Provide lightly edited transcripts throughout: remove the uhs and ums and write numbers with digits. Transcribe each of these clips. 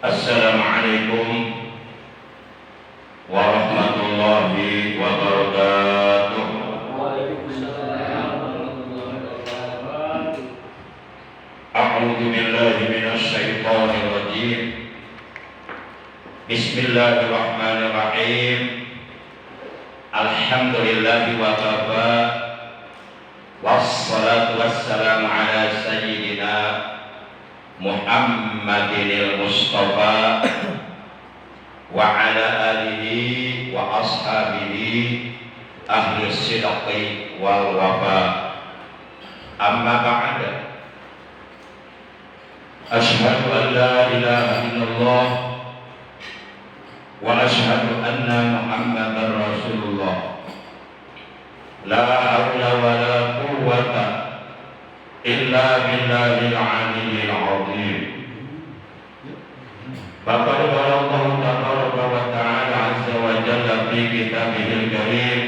Assalamualaikum warahmatullahi wabarakatuh. Waalaikumsalam warahmatullahi wabarakatuh. A'udzu billahi minasy syaithanir rajim. Bismillahirrahmanirrahim. Alhamdulillahi wa kafa. Wassalatu wassalamu ala sayyidina Muhammadinil Mustafa wa ala alihi wa ashabihi ahli sidqi wal wafa. Amma ba'da. Asyhadu an la ilaha illallah wa asyhadu anna Muhammadar Rasulullah. La haula wa la quwwata illa billahil aliyyil azim. Faqad qala Allah tabaraka wa ta'ala azza wa jalla fi kitabihil karim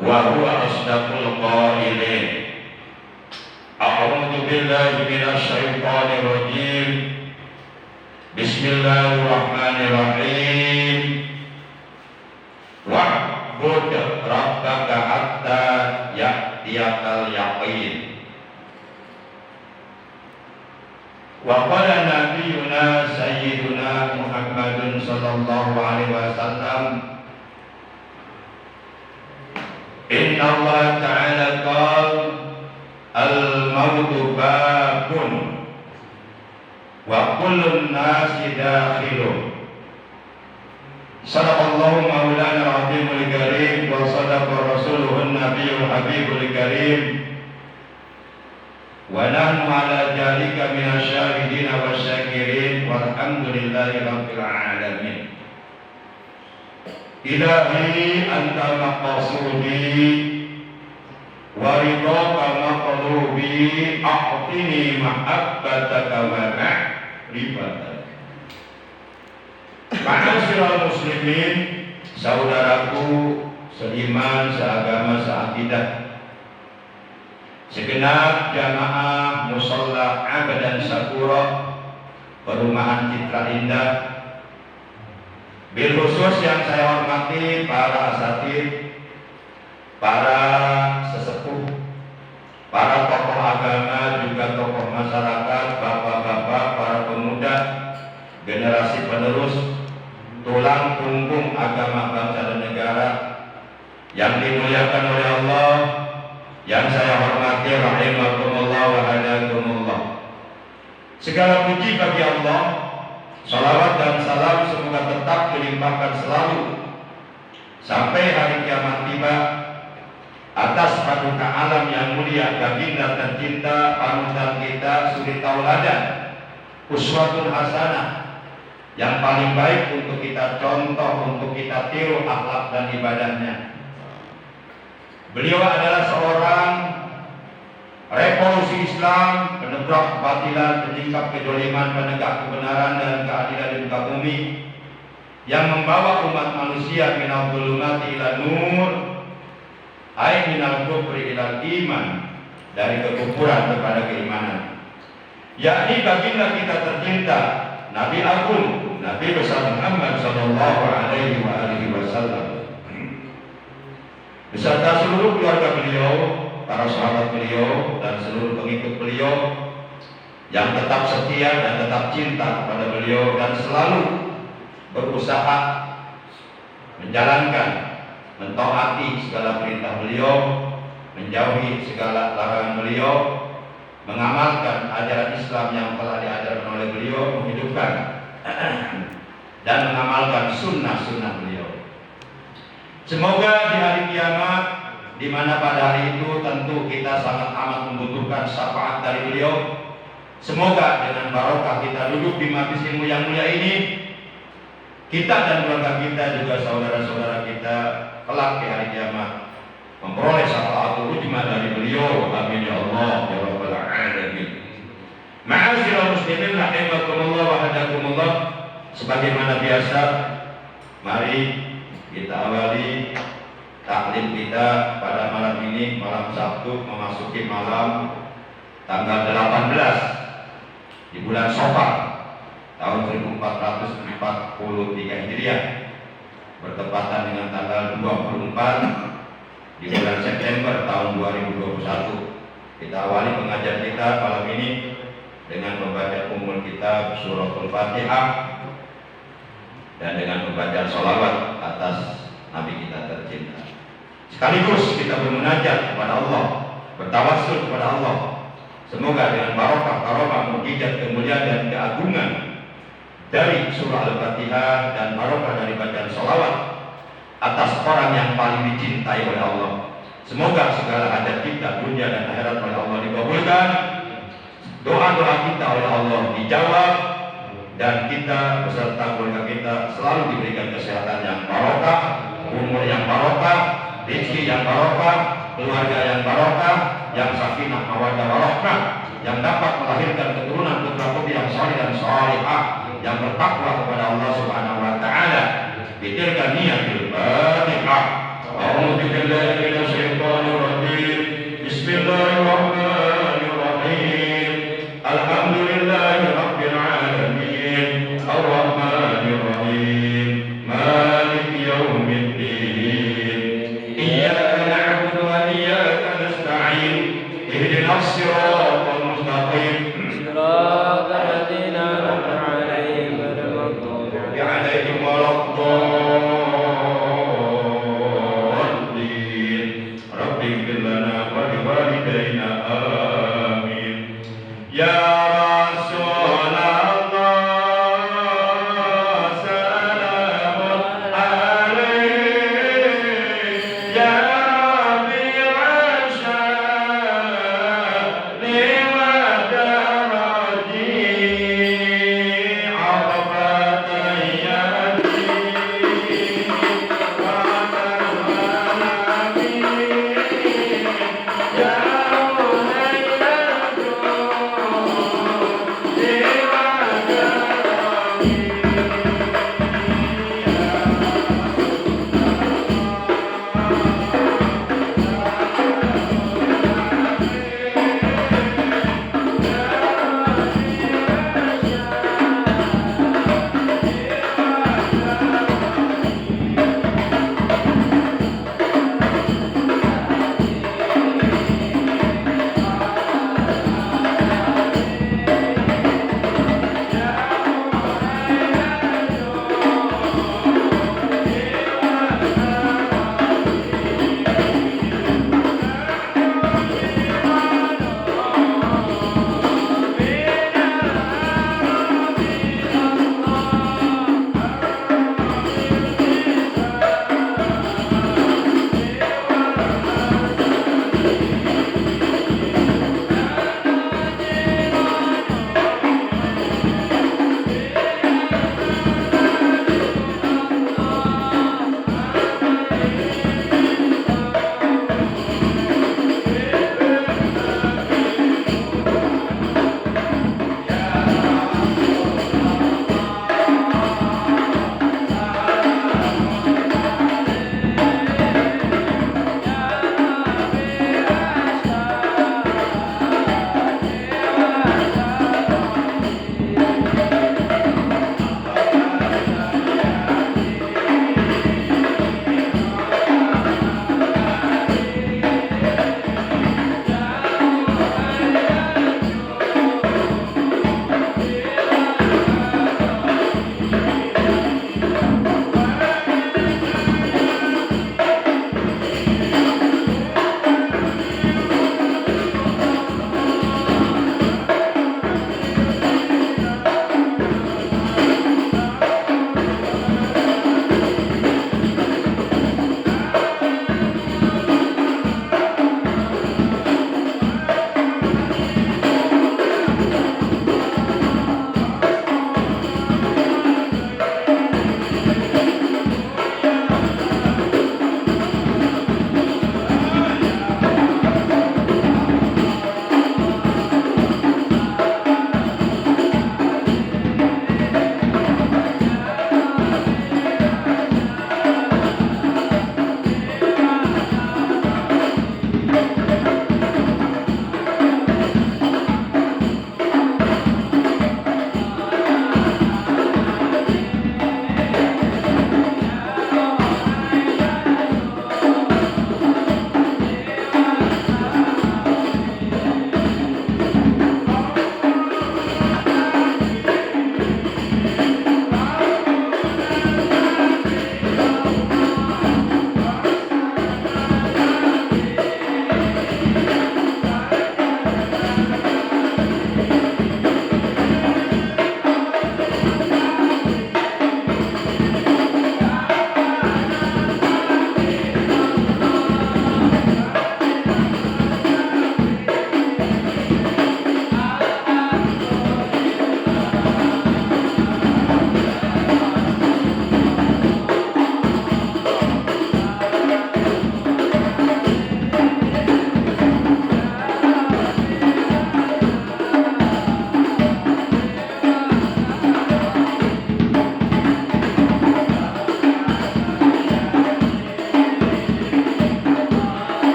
wa huwa asdaqul qailin. A'udzu billahi minasy syaithanir rajim. Bismillahirrahmanirrahim. Wa'bud rabbaka hatta ya'tiyakal yaqin. Wa qala nabiyyuna sayyiduna Muhammadun sallallahu alaihi wasallam, inna Allah ta'ala qala al-mautu babun wa kullun nasi dakhilun. Sadaqallahu maulana al-azimul karim wa sadaqa rasuluhun nabiyul habibul karim wa nahnu ala jalika minasyahidina wasyakirin walhamdulillahi rabbil alamin. Ilahi anta maqsudi wa ridhaka maqlubi, a'tini mahabbataka wa ma'rifataka. Ma'asyiral muslimin, saudaraku seiman, seagama, seakidah, segenap jamaah musalla Abadan Sakura Perumahan Citra Indah, bil khusus yang saya hormati para asatid, para sesepuh, para tokoh agama, juga tokoh masyarakat, bapak-bapak, para pemuda, generasi penerus, tulang punggung agama bangsa dan negara yang dimuliakan oleh Allah, yang saya hormati rahimakumullah wa hadakumullah. Segala puji bagi Allah, salawat dan salam semoga tetap dilimpahkan selalu sampai hari kiamat tiba atas paduka alam yang mulia, baginda tercinta, panutan kita, suri tauladan, uswatun hasanah, yang paling baik untuk kita contoh, untuk kita tiru akhlak dan ibadahnya. Beliau adalah seorang revolusi Islam, penebrak kebatilan, penyingkap kedzaliman, penegak kebenaran dan keadilan di muka bumi, yang membawa umat manusia minal dhulumati ila nur, ay minal kufri ila iman, dari kekufuran kepada keimanan, yakni baginda kita tercinta, Nabi Agung, Nabi besar Muhammad sallallahu alaihi wasallam, beserta seluruh keluarga beliau, para sahabat beliau, dan seluruh pengikut beliau yang tetap setia dan tetap cinta kepada beliau dan selalu berusaha menjalankan, mentaati segala perintah beliau, menjauhi segala larangan beliau, mengamalkan ajaran Islam yang telah diajarkan oleh beliau, menghidupkan dan mengamalkan sunnah-sunnah beliau. Semoga di hari kiamat, di mana pada hari itu tentu kita sangat amat membutuhkan syafaat dari beliau, semoga dengan barokah kita duduk di majelis ilmu yang mulia ini, kita dan keluarga kita, juga saudara-saudara kita kelak di hari kiamat memperoleh syafaatul ujma dari beliau. Amin ya Allah ya rabbal alamin. Ma'asyiral muslimin rahimakumullah wa hadakumullah. Sebagaimana biasa, mari kita awali taklim kita pada malam ini, malam Sabtu memasuki malam tanggal 18 di bulan Safar tahun 1443 Hijriah, bertepatan dengan tanggal 24 di bulan September tahun 2021. Kita awali pengajian kita malam ini dengan membaca umul kitab Suratul Fatihah dan dengan membaca sholawat atas Nabi kita tercinta. Sekaligus kita bermunajat kepada Allah, bertawassul kepada Allah. Semoga dengan barokah, karomah, mukjizat, kemuliaan dan keagungan dari surah Al-Fatihah dan barokah dari bacaan sholawat atas orang yang paling dicintai oleh Allah. Semoga segala hajat kita dunia dan akhirat oleh Allah dikabulkan, doa-doa kita oleh Allah dijawab, dan kita beserta keluarga kita selalu diberikan kesehatan yang barokah, umur yang barokah, rezeki yang barokah, keluarga yang barokah, yang sakinah mawaddah warahmah, yang dapat melahirkan keturunan putra-putri yang saleh dan salihah, yang bertakwa kepada Allah Subhanahu wa taala. Bitilka niyatul Fatihah. A'udzu billahi minasyaitonir rajim. Bismillahirrahmanirrahim. Alhamdulillahi rabbil alamin. Arrahmanir rahim. Maliki yaumiddin. Iyyaka na'budu wa iyyaka nasta'in. Ihdinas siratal mustaqim. صراط الذين أنعمت عليهم غير المغضوب عليهم ولا الضالين. رب اغفر لنا ولوالدينا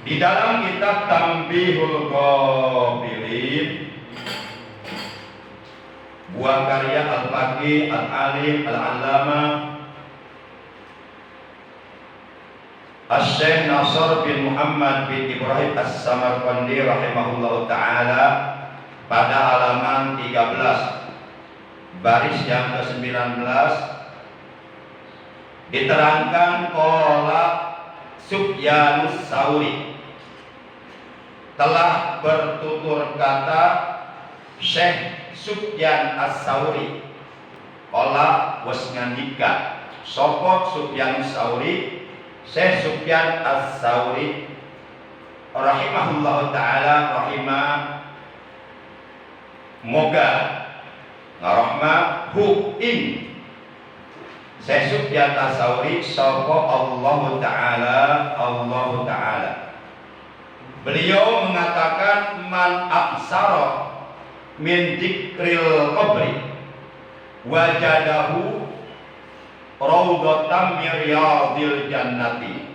Di dalam kitab Tanbihul Ghafilin, buah karya Al-Faqih Al-Alim Al-Allamah Asy-Syaikh Nasr bin Muhammad bin Ibrahim As-Samarqandi rahimahullahu taala pada halaman 13 baris yang ke-19 diterangkan qala Sufyanus Tsauri, telah bertutur kata Syekh Sufyan As-Tsauri, qala wis ngandika sapa Sufyanus Tsauri, Syekh Sufyan As-Tsauri rahimahullahu taala moga ngarahmahu ing Syekh Sufyan As-Tsauri sapa Allah taala. Beliau mengatakan man aksara min dzikril qabri wajadahu raudhatan min riyadil jannati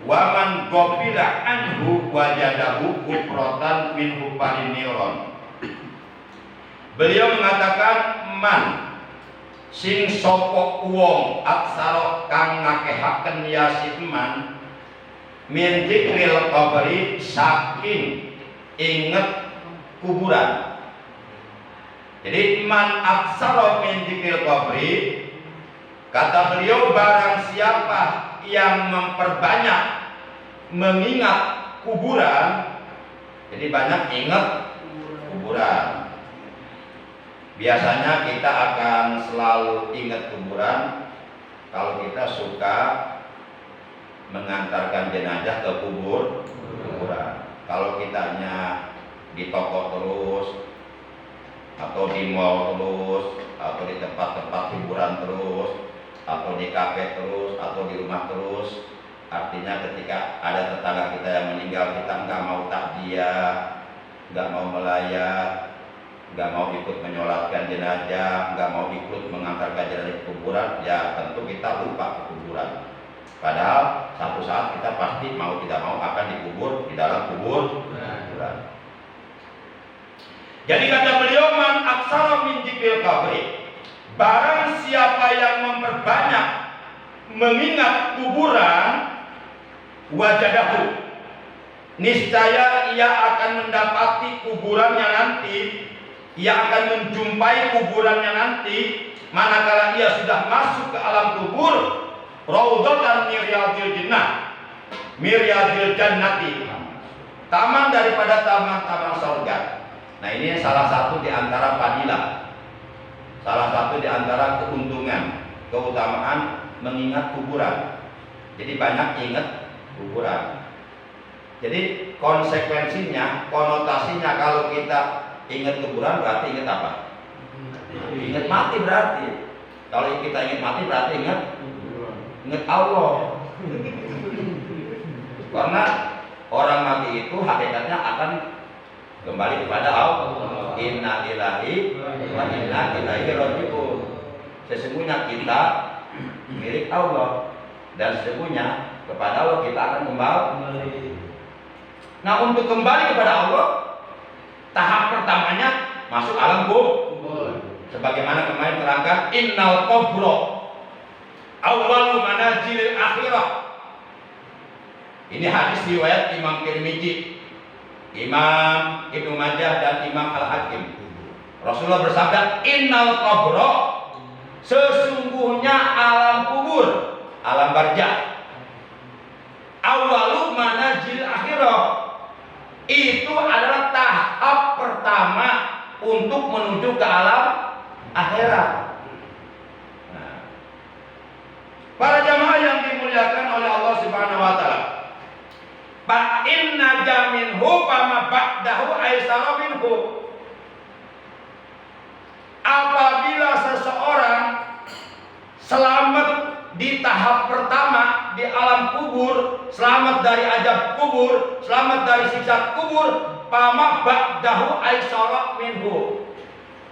wa man ghafila anhu wajadahu hufratan min hufarin niron. Beliau mengatakan man sing sapa wong aksara kang ngakehaken yasi man min dzikril qabri saking inget kuburan. Jadi man aksara min dzikril qabri, kata beliau barang siapa yang memperbanyak mengingat kuburan, jadi banyak ingat kuburan. Biasanya kita akan selalu ingat kuburan kalau kita suka mengantarkan jenazah ke kuburan. Kalau kitanya di toko terus, atau di mall terus, atau di tempat-tempat hiburan terus, atau di kafe terus, atau di rumah terus, artinya ketika ada tetangga kita yang meninggal, kita nggak mau takziah, nggak mau melayat, nggak mau ikut menyolatkan jenazah, nggak mau ikut mengantarkan jenazah ke kuburan, ya tentu kita lupa ke kuburan. Padahal satu saat kita pasti mau tidak mau akan dikubur di dalam kuburan. Jadi kata beliau man aksara min dzikril qabri, barang siapa yang memperbanyak mengingat kuburan, wajadahu, niscaya ia akan mendapati kuburannya nanti, ia akan menjumpai kuburannya nanti manakala ia sudah masuk ke alam kubur, raudhatan min riyadil jannati, taman daripada taman-taman surga. Nah, ini salah satu di antara fadilah, salah satu di antara keuntungan, keutamaan mengingat kuburan. Jadi banyak ingat kuburan. Jadi konsekuensinya, konotasinya kalau kita ingat kuburan berarti ingat apa? Ingat mati berarti. Kalau kita ingat mati berarti ingat Allah. Karena orang mati itu hakikatnya akan kembali kepada Allah. Inna lillahi wa inna ilaihi raji'un. Sesungguhnya kita milik Allah dan sesungguhnya kepada Allah kita akan kembali. Nah, untuk kembali kepada Allah, tahap pertamanya masuk alam kubur. Sebagaimana kemarin terangkan, innal qabra awwalu manazilil akhirah. Ini hadis riwayat Imam Tirmidzi, Imam Ibnu Majah dan Imam Al-Hakim. Rasulullah bersabda, innal qabra, sesungguhnya alam kubur, alam barzakh, awwalu manazil akhirah, itu adalah tahap pertama untuk menuju ke alam akhirat. Nah, para jamaah yang dimuliakan oleh Allah Subhanahu wa taala, fa inna jaminhu fama ba'dahu aisara minhu. Apabila seseorang selamat di tahap pertama di alam kubur, selamat dari azab kubur, selamat dari siksa kubur, fama ba'dahu aisara minhu,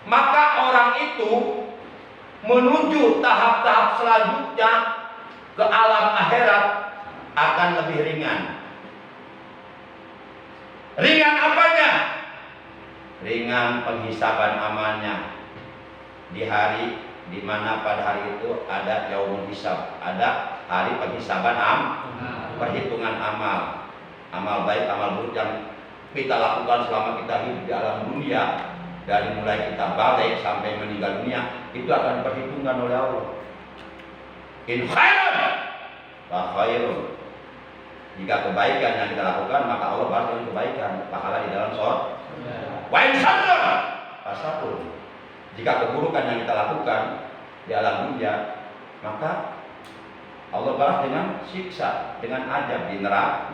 maka orang itu menuju tahap-tahap selanjutnya ke alam akhirat akan lebih ringan. Ringan apanya? Ringan penghisaban amalnya di hari di mana pada hari itu ada yaumul hisab, ada hari penghisaban perhitungan amal, amal baik, amal buruk yang kita lakukan selama kita hidup di alam dunia, dari mulai kita balik sampai meninggal dunia, itu akan diperhitungkan oleh Allah. In khairun fa khairun. Jika kebaikan yang kita lakukan, maka Allah balas dengan kebaikan, pahala di dalam surga. Wa in syarrun fa syarrun. Jika keburukan yang kita lakukan di alam dunia, maka Allah balas dengan siksa, dengan azab di neraka.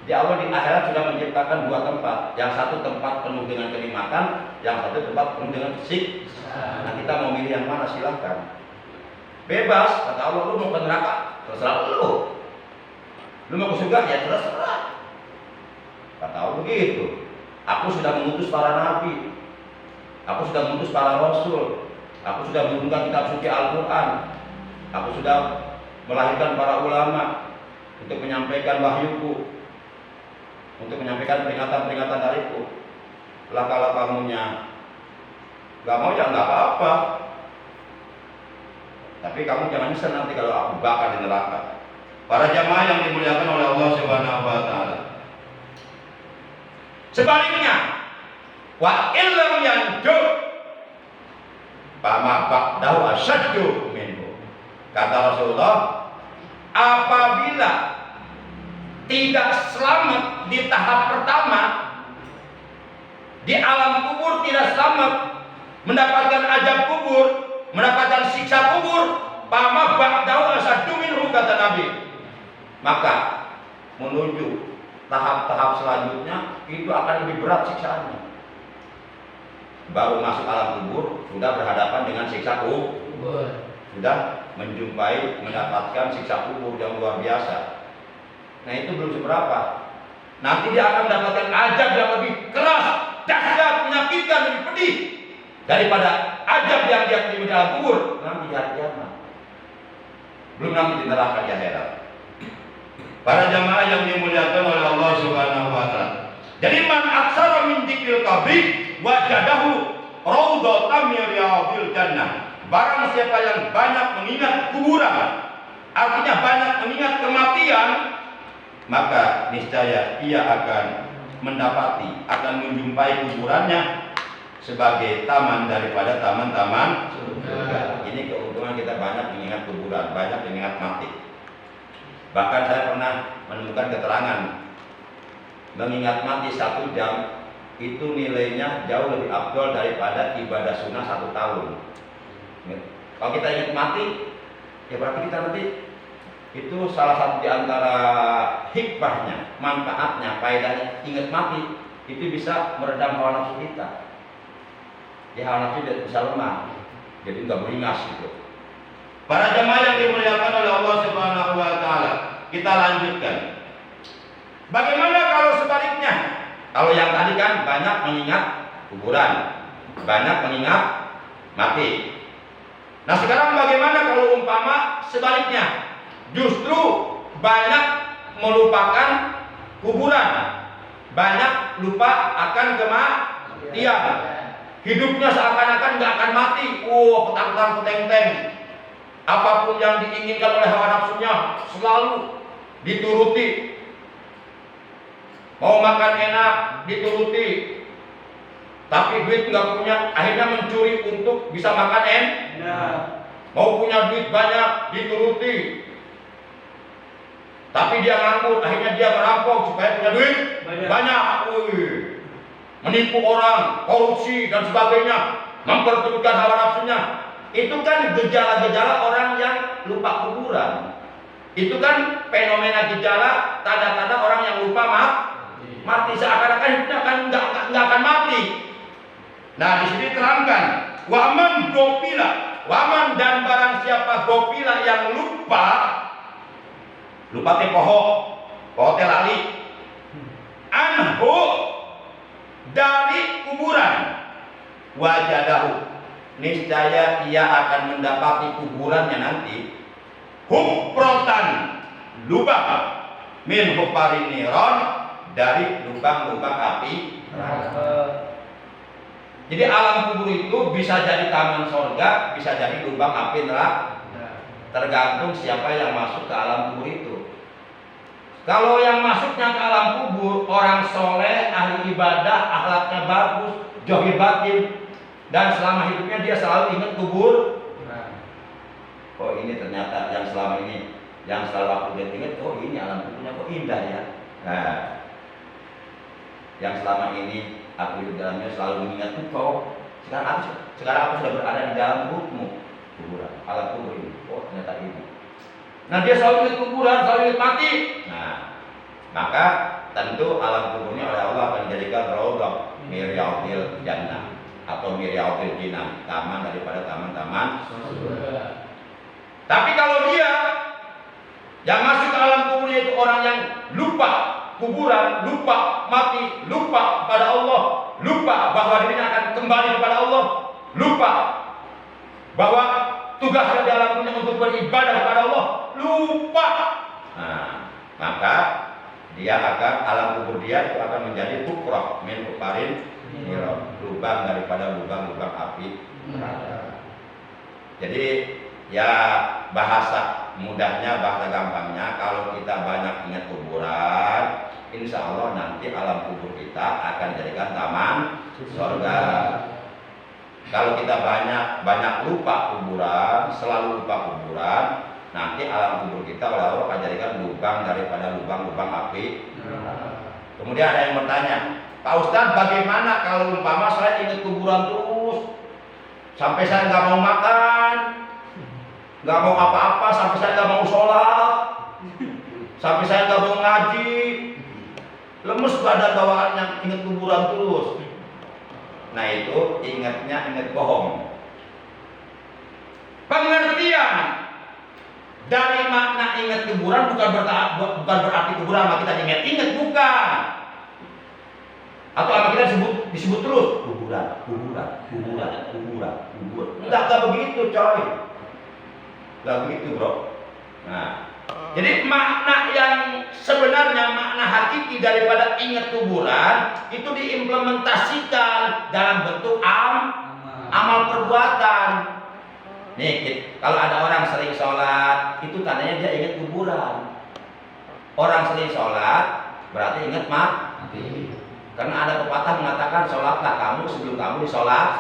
Di Allah di akhirat sudah menciptakan dua tempat. Yang satu tempat penuh dengan kenikmatan, yang satu tempat penuh dengan siksa. Nah, kita mau milih yang mana, silahkan. Bebas, kata Allah, lu mau ke neraka, terserah lu. Lu mau ke surga, ya terserah. Kata Allah begitu. Aku sudah mengutus para nabi, aku sudah mengutus para rasul, aku sudah menurunkan kitab suci Al-Quran, aku sudah melahirkan para ulama untuk menyampaikan wahyuku, untuk menyampaikan peringatan-peringatan dariku. Lah kalau kamunya gak mau, ya gak apa-apa. Tapi kamu jangan nyesel nanti kalau aku bakar di neraka. Para jamaah yang dimuliakan oleh Allah Subhanahu wa taala. Sebaliknya, wa illam yanjur fama ba'dahu asyaddu minhu. Kata Rasulullah, apabila tidak selamat di tahap pertama, di alam kubur tidak selamat, mendapatkan azab kubur, mendapatkan siksa kubur, fama ba'dahu asyaddu minhu, kata Nabi. Maka menuju tahap-tahap selanjutnya itu akan lebih berat siksaannya. Baru masuk alam kubur sudah berhadapan dengan siksa kubur, sudah mendapatkan siksa kubur yang luar biasa. Nah, itu belum seberapa. Nanti dia akan mendapatkan azab yang lebih keras, dahsyat, menyakitkan, lebih pedih daripada azab yang dia terima di alam kubur nanti di hari kiamat. Belum nanti di neraka di akhirat. Para jamaah yang dimuliakan oleh Allah Subhanahu wa taala. Jadi man aksara min dzikril qabri wajadahu raudhatan min riyadil jannah. Barang siapa yang banyak mengingat kuburan, artinya banyak mengingat kematian, maka niscaya ia akan mendapati, akan menjumpai kuburannya sebagai taman daripada taman-taman surga. Ini keuntungan kita banyak mengingat kuburan, banyak mengingat mati. Bahkan saya pernah menemukan keterangan mengingat mati 1 jam itu nilainya jauh lebih afdol daripada ibadah sunnah 1 tahun. Kalau kita ingat mati, ya berarti kita nanti itu salah satu di antara hikmahnya, manfaatnya, faedahnya ingat mati itu bisa meredam hawa nafsu kita. Ya, hawa nafsu bisa lemah, jadi nggak beringas gitu. Para jemaah yang dimuliakan oleh Allah Subhanahu wa taala, kita lanjutkan. Bagaimana kalau sebaliknya? Kalau yang tadi kan banyak mengingat kuburan, banyak mengingat mati. Nah, sekarang bagaimana kalau umpama sebaliknya? Justru banyak melupakan kuburan, banyak lupa akan kematian. Hidupnya seakan-akan nggak akan mati. Petang-petang, peteng-teng. Apapun yang diinginkan oleh hawa nafsunya selalu dituruti. Mau makan enak dituruti, tapi duit nggak punya, akhirnya mencuri untuk bisa makan enak. Mau punya duit banyak dituruti, tapi dia nganggur, akhirnya dia merampok supaya punya duit banyak. Menipu orang, korupsi dan sebagainya, memperturutkan hawa nafsunya. Itu kan gejala-gejala orang yang lupa kuburan. Itu kan fenomena gejala, tanda-tanda orang yang lupa mati. Seakan-akan hidupnya nggak akan mati. Nah, di sini terangkan, waman gopila, waman dan barang siapa gopila yang lupa teh poho teh lali, anhu dari kuburan, wajadahu, niscaya ia akan mendapati kuburannya nanti hufrotan, lubang min hufarin niron, dari lubang-lubang api neraka. Jadi alam kubur itu bisa jadi taman sorga, bisa jadi lubang api neraka. Tergantung siapa yang masuk ke alam kubur itu. Kalau yang masuknya ke alam kubur orang soleh, ahli ibadah, akhlaknya bagus, zahir batin, dan selama hidupnya dia selalu ingat kubur. Oh ini ternyata yang selama ini, yang selalu aku ingat, oh ini alam kuburnya kok indah ya. Nah, yang selama ini aku hidup dalamnya selalu mengingat engkau. Sekarang aku sudah berada di dalam perutmu, kuburan, alam kubur ini. Oh ternyata ini. Nah dia selalu ingat kuburan, selalu ingat mati. Nah, maka tentu alam kuburnya oleh Allah akan dijadikan raudhah min riyadhil jannah atau min riyadhil jinah, taman daripada taman-taman surga. Tapi kalau dia yang masuk ke alam kuburnya itu orang yang lupa kuburan, lupa mati, lupa pada Allah, lupa bahwa dirinya akan kembali kepada Allah, lupa bahwa tugasnya di alam dunia untuk beribadah kepada Allah, lupa. Nah, maka dia akan alam kubur dia itu akan menjadi hukrah min kufarin nirab, lubang daripada lubang-lubang api neraka. Jadi ya bahasa mudahnya, bahasa gampangnya, kalau kita banyak ingat kuburan, insya Allah nanti alam kubur kita akan dijadikan taman surga. Kalau kita banyak lupa kuburan, selalu lupa kuburan, nanti alam kubur kita oleh Allah akan jadikan lubang daripada lubang-lubang api. Kemudian ada yang bertanya, Pak Ustadz, bagaimana kalau umpama saya ingat kuburan terus, sampai saya nggak mau makan, nggak mau apa-apa, sampai saya nggak mau sholat, sampai saya nggak mau ngaji, lemes badan bawaannya ingat kuburan terus. Nah itu ingat bohong. Pengertian dari makna ingat kuburan bukan berarti kuburan sama kita ingat, bukan. Atau apa kita disebut terus kuburan. Enggak begitu coy. Enggak begitu bro. Nah, jadi makna yang sebenarnya, makna hakiki daripada ingat kuburan itu diimplementasikan dalam bentuk amal perbuatan. Nih, kalau ada orang sering sholat, itu tandanya dia ingat kuburan. Orang sering sholat berarti ingat mati. Karena ada pepatah mengatakan sholatlah kamu sebelum kamu disolat.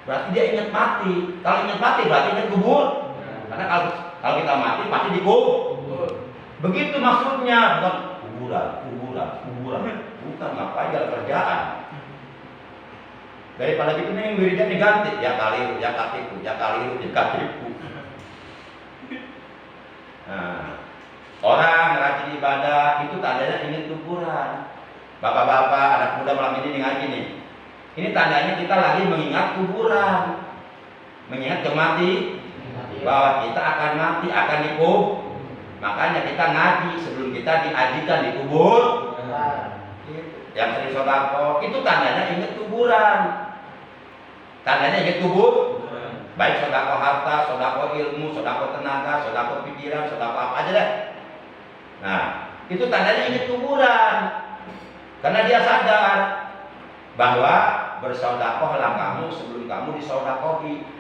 Berarti dia ingat mati. Kalau ingat mati berarti ingat kubur. Karena kalau kita mati pasti dikubur. Begitu maksudnya, bukan kuburan. Bukan, ngapain ada kerjaan. Daripada gitu nih wiridnya diganti, ya kaliru. Nah, orang rajin ibadah itu tandanya ingat kuburan. Bapak-bapak, anak muda malam ini ngaji nih. Ini tandanya kita lagi mengingat kuburan, mengingat kematian. Bahwa kita akan mati, akan dikubur. Makanya kita ngaji sebelum kita diajikan di kubur. Yang sering sedekah itu tandanya ingat kuburan. Tandanya ingat kubur. Baik sedekah harta, sedekah ilmu, sedekah tenaga, sedekah pikiran, sedekah apa aja deh. Nah, itu tandanya ingat kuburan. Karena dia sadar bahwa bersedekahlah kamu sebelum kamu disedekahi.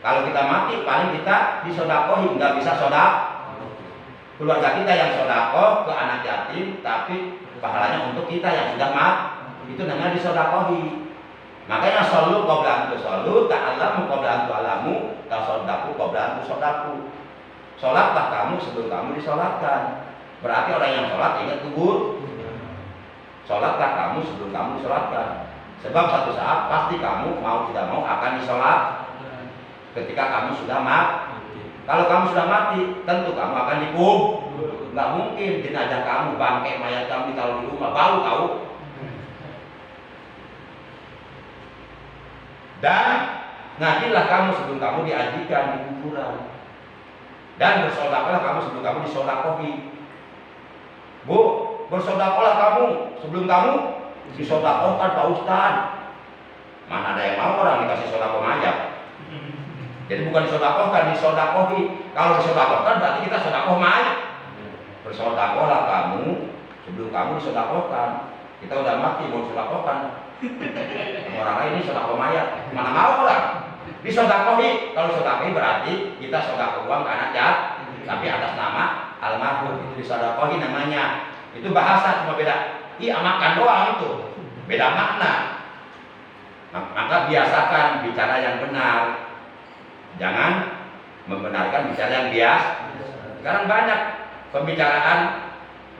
Kalau kita mati paling kita disedekahi, nggak bisa sedekah. Keluarga kita yang sedekah ke anak yatim, tapi pahalanya untuk kita yang sudah mati, itu namanya disedekahi. Makanya shollu qabla an tusallu, ta'allamu qabla an tu'allamu, tasaddaqu qabla an tusaddaqu. Sholatlah kamu sebelum kamu disolatkan. Berarti orang yang sholat ingat kubur. Sholatlah kamu sebelum kamu disolatkan. Sebab satu saat pasti kamu mau tidak mau akan disolat. Ketika kamu sudah mati. Kalau kamu sudah mati, tentu kamu akan dikubur. Nggak mungkin jenazah kamu, bangkai mayat kamu ditaruh di rumah, bau tahu. Dan ngajilah kamu sebelum kamu diajikan di kuburan. Dan bersedekahlah kamu sebelum kamu disedekahi. Bu, bersedekahlah kamu sebelum kamu disedekahkan Pak Ustaz. Mana ada yang mau orang dikasih sedekah mayat? Jadi bukan disedekahkan, disedekahi. Kalau disedekahkan berarti kita sedekah mayat. Bersedekahlah kamu sebelum kamu disedekahkan. Kita udah mati mau disedekahkan. Orang lain ini sedekah mayat, mana mau orang? Disedekahi, kalau sedekahi berarti kita sedekah uang ke anak yatim, tapi atas nama almarhum, itu disedekahi namanya. Itu bahasa cuma beda, makan doang itu, beda makna. Maka biasakan bicara yang benar, jangan membenarkan bicara yang biasa. Sekarang banyak pembicaraan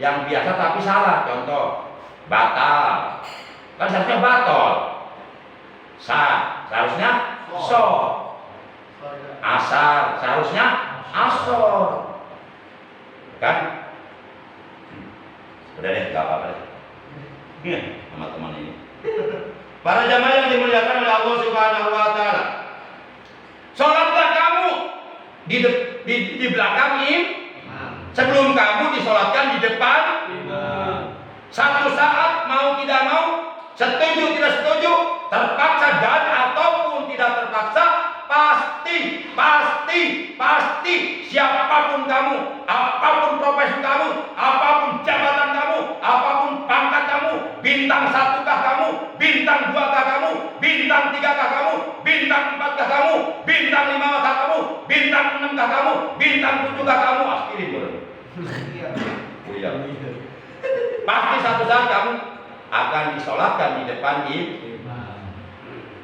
yang biasa tapi salah. Contoh, batal, kan seharusnya batal. Sah, seharusnya so. Asar, seharusnya asor. Kan? Udah deh, gak apa-apa deh. Sama teman ini. Para jamaah yang dimuliakan oleh Allah Subhanahu wa taala. Salatlah kamu di belakang imam. Sebelum kamu disolatkan di depan imam. Satu saat mau tidak mau, setuju tidak setuju, terpaksa dan ataupun tidak terpaksa, pasti siapapun kamu, apapun profesi kamu, apapun jabatan kamu, apapun pangkat kamu, bintang 1-kah kamu, bintang 2-kah kamu, bintang 3-kah kamu, bintang 4-kah kamu, bintang 5-kah kamu, bintang 6-kah kamu, bintang 7-kah kamu, akhirnya boleh. Iya. Pasti satu saat kamu akan disolatkan di depan imam.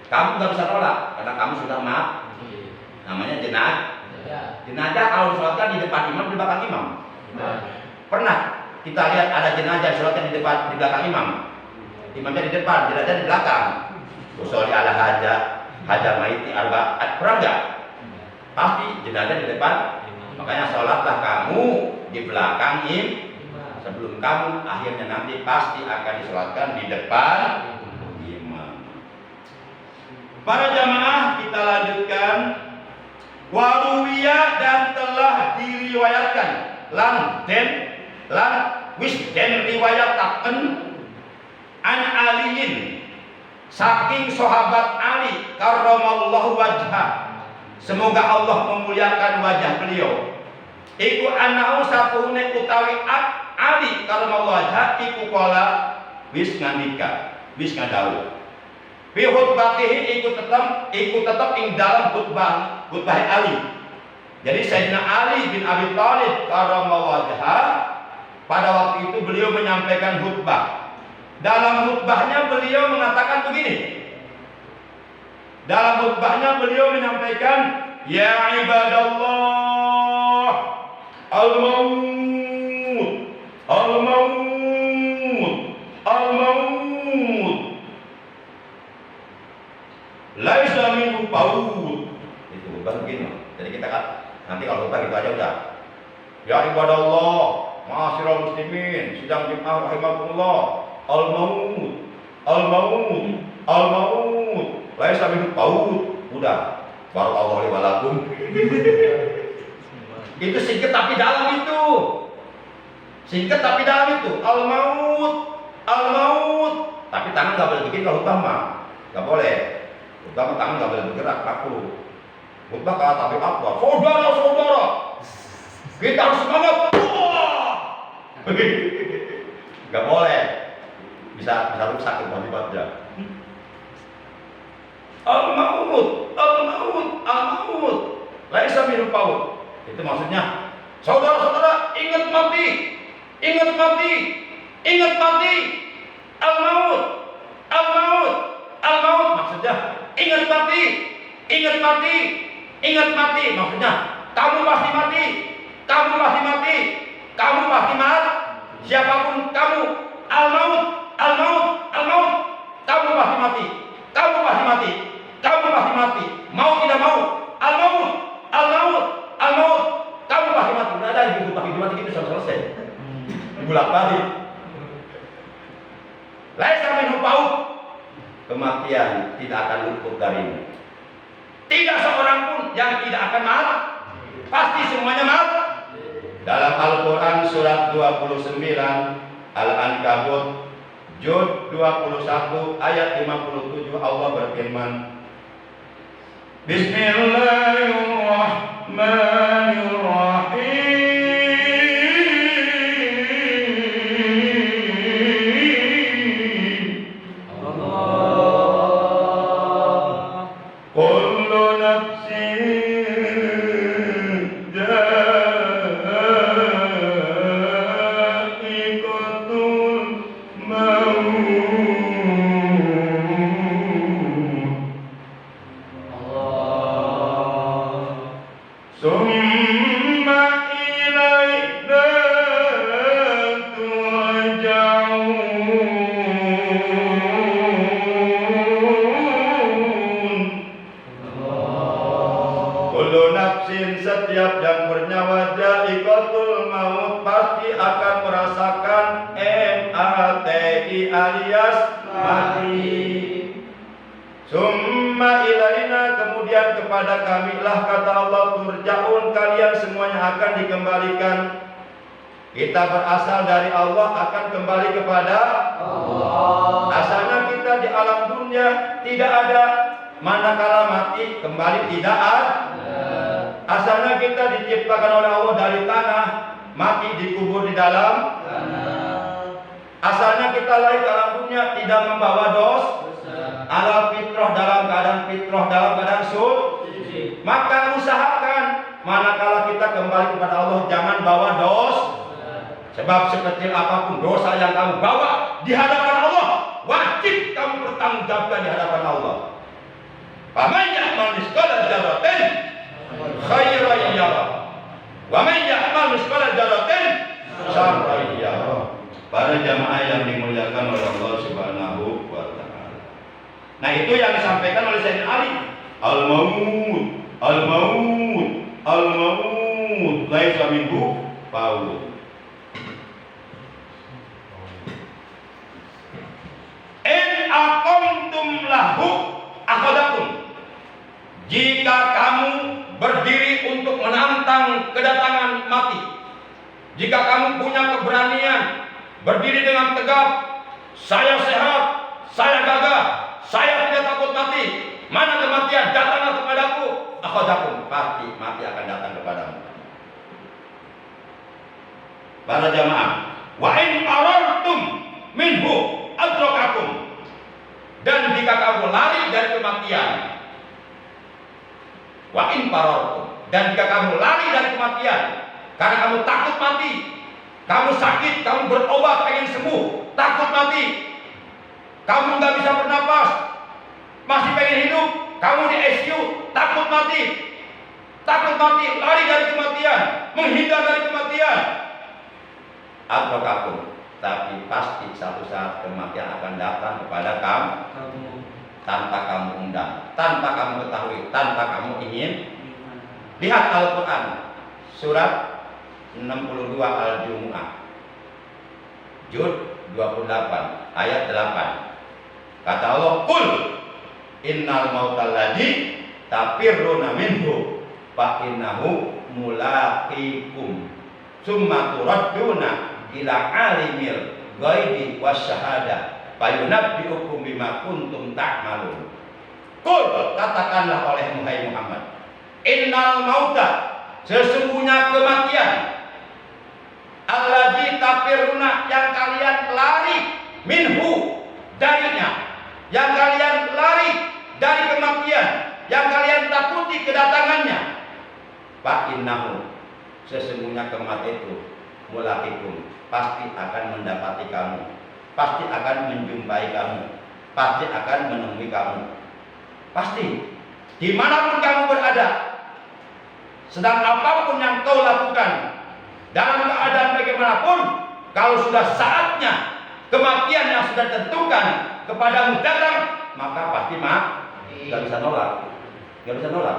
Kamu nggak bisa nolak karena kamu sudah mati. Namanya jenazah. Jenazah kalau disolatkan di depan imam, di belakang imam. Pernah kita lihat ada jenazah disolatkan di belakang imam. Imamnya di depan, jenazah di belakang. Usolli ala hajar maiti arba'at, pernah nggak? Pasti jenazah di depan. Makanya sholatlah kamu di belakang imam. Sebelum kamu akhirnya nanti pasti akan disolatkan di depan imam. Para jamaah, kita lanjutkan. Waruwiya, dan telah diriwayatkan lan wis den riwayataken an aliin saking sahabat Ali karramallahu wajhah, semoga Allah memuliakan wajah beliau. Iku anahu sapuhune utawi Ali karramallahu wajhah iku kala wis ngandika, wis ngadawuh. Fi khutbatihi iku tetep ing dalam khutbah Ali. Jadi Sayyidina Ali bin Abi Thalib karramallahu wajhah pada waktu itu beliau menyampaikan khutbah. Dalam khutbahnya beliau mengatakan begini. Dalam khutbahnya beliau menyampaikan, ya ibadallah, al-maut, al-maut, al-maut, laisa minhu paut. Itu khutbah begini. Jadi kita kan nanti kalau khutbah gitu aja udah. Ya ibadallah, ma'asyiral muslimin, sidang Jumat rahimakumullah, al-maut, al-maut, al-maut, laisa minhu paut. Udah. Barakallahu li wa lakum. Itu singkat tapi dalam itu. Singkat tapi dalam itu. Al-maut, al-maut. Tapi tangan enggak boleh begini kalau khutbah mah. Enggak boleh. Khutbah tangan enggak boleh bergerak, kaku. Khutbah kalau tapi apa? Saudara-saudara, kita harus semangat. Enggak boleh. Bisa rusak tiba-tiba. Al-maut, al-maut, al-maut, laisa minhu paut. Itu maksudnya, saudara-saudara, ingat mati, ingat mati, ingat mati. Al-maut, al-maut, al-maut. Maksudnya, ingat mati, ingat mati, ingat mati. Maksudnya, kamu pasti mati, kamu pasti mati, kamu pasti mati. Siapapun kamu, al-maut, al-maut, al-maut, kamu pasti mati, kamu pasti mati. Kamu pasti mati, mau tidak mau, al-maut, al-maut, al-maut, kamu pasti mati. Tidak ada yang pasti mati gitu sudah selesai. Bolak-balik. Laisa minhu paut. Kematian tidak akan luput darimu. Tidak seorang pun yang tidak akan mati. Pasti semuanya mati. Dalam Al-Quran surat 29 Al-Ankabut Juz 21 ayat 57 Allah berfirman, Bismillahirrahmanirrahim. kepada kami-lah, kata Allah, turja'un, kalian semuanya akan dikembalikan. Kita berasal dari Allah, akan kembali kepada Allah. Asalnya kita di alam dunia tidak ada, manakala mati kembali tidak ada. Asalnya kita diciptakan oleh Allah dari tanah, mati dikubur di dalam tanah. Asalnya kita lahir ke alam dunia tidak membawa dosa. Alam fitrah, dalam keadaan suci. Maka usahakan manakala kita kembali kepada Allah, jangan bawa dosa. Sebab sekecil apapun dosa yang kamu bawa di hadapan Allah, wajib kamu bertanggungjawabkan di hadapan Allah. Faman ya'mal mithqala dzarratin khairan yarah, wa man ya'mal mithqala dzarratin syarran yarah. Para jamaah yang dimuliakan oleh Allah Subhanahu wa taala. Nah, itu yang disampaikan oleh Sayyidina Ali. Al-maut, al-maut, al-maut, laisa minhu faul. In aqamtum lahu akhadakum. Jika kamu berdiri untuk menantang kedatangan mati, jika kamu punya keberanian berdiri dengan tegap, saya sehat, saya gagah, saya tidak takut mati, mana kematian, datanglah kepadaku, akhadakum, pasti mati akan datang kepadamu. Para jamaah, wa in arartum minhu adrakakum. Dan jika kamu lari dari kematian, wa in farartum, dan jika kamu lari dari kematian karena kamu takut mati, kamu sakit, kamu berobat pengen sembuh, takut mati, kamu nggak bisa bernapas, masih pengen hidup, kamu di ICU, takut mati, lari dari kematian, menghindar dari kematian, atau kamu, tapi pasti satu saat kematian akan datang kepada kamu tanpa kamu undang, tanpa kamu ketahui, tanpa kamu ingin. Lihat Al-Quran surat 62 Al-Jumu'ah juz 28 ayat 8. Kata Allah, "Qul innal mautal ladzi tafirruna minhu fa innahu mulaqikum summa turadduna ila alimil ghaibi wasyahada fayunabbiukum bima kuntum ta'malun." Qul, katakanlah oleh Muhammad, innal mauta, sesungguhnya kematian, alladzi tafirruna, yang kalian lari, minhu, darinya, yang kalian lari dari kematian, yang kalian takuti kedatangannya. Fa innahu, sesungguhnya kematian itu, mulaqikum, pasti akan mendapati kamu, pasti akan menjumpai kamu, pasti akan menemui kamu, pasti dimanapun kamu berada, sedang apapun yang kau lakukan, dalam keadaan bagaimanapun, kalau sudah saatnya kematian yang sudah ditentukan kepadamu datang, maka pasti gak bisa nolak, gak bisa nolak.